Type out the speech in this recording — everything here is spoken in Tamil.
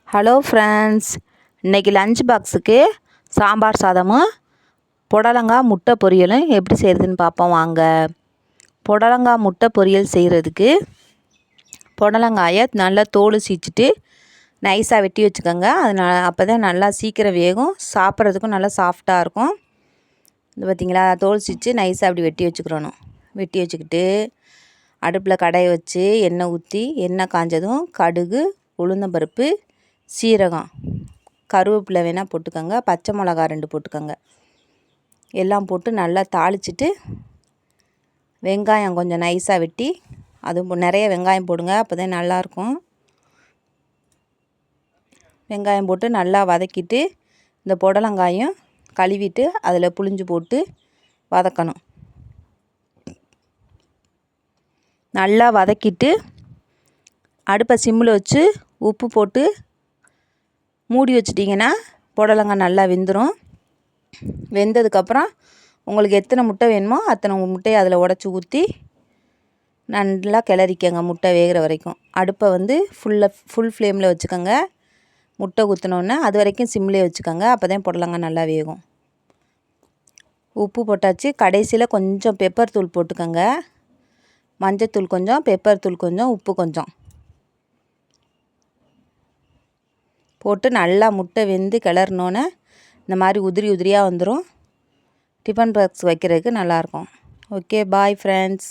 ஹலோ ஃப்ரெண்ட்ஸ், இன்றைக்கி லஞ்ச் பாக்ஸுக்கு சாம்பார் சாதமும் புடலங்காய் முட்டை பொரியலும் எப்படி செய்கிறதுன்னு பார்ப்போம் வாங்க. புடலங்காய் முட்டை பொரியல் செய்கிறதுக்கு புடலங்காயை நல்லா தோல் சீச்சிட்டு நைஸாக வெட்டி வச்சுக்கோங்க. அது அப்போ தான் நல்லா சீக்கிரம் வேகும், சாப்பிட்றதுக்கும் நல்லா சாஃப்டாக இருக்கும். இது பார்த்திங்களா, தோல் சீச்சு நைஸாக அப்படி வெட்டி வச்சுக்கிறணும். வெட்டி வச்சுக்கிட்டு அடுப்பில் கடாயை வச்சு எண்ணெய் ஊற்றி எண்ணெய் காஞ்சதும் கடுகு, உளுந்தம்பருப்பு, சீரகம், கருவேப்பிலை வேணால் போட்டுக்கோங்க, பச்சை மிளகா 2 போட்டுக்கோங்க. எல்லாம் போட்டு நல்லா தாளிச்சிட்டு வெங்காயம் கொஞ்சம் நைஸாக வெட்டி அது நிறைய வெங்காயம் போடுங்க, அப்போ தான் நல்லாயிருக்கும். வெங்காயம் போட்டு நல்லா வதக்கிட்டு இந்த புடலங்காயும் கழுவிட்டு அதில் புளிஞ்சு போட்டு வதக்கணும். நல்லா வதக்கிட்டு அடுப்பை சிம்மில் வச்சு உப்பு போட்டு மூடி வச்சிட்டிங்கன்னா புடலங்காய் நல்லா வெந்துடும். வெந்ததுக்கப்புறம் உங்களுக்கு எத்தனை முட்டை வேணுமோ அத்தனை முட்டையை அதில் உடச்சி ஊற்றி நல்லா கிளறிக்கங்க முட்டை வேகிற வரைக்கும். அடுப்பை வந்து ஃபுல் ஃப்ளேமில் வச்சுக்கோங்க. முட்டை ஊற்றினோன்னே அது வரைக்கும் சிம்லேயே வச்சுக்கோங்க, அப்போ தான் புடலங்காய் நல்லா வேகும். உப்பு போட்டாச்சு. கடைசியில் கொஞ்சம் பெப்பர் தூள் போட்டுக்கோங்க. மஞ்சத்தூள் கொஞ்சம், பெப்பர் தூள் கொஞ்சம், உப்பு கொஞ்சம் போட்டு நல்லா முட்டை வெந்து கிளறினோன்னே இந்த மாதிரி உதிரி உதிரியாக வந்துடும். டிஃபன் பாக்ஸ் வைக்கிறதுக்கு நல்லாயிருக்கும். Okay, bye friends.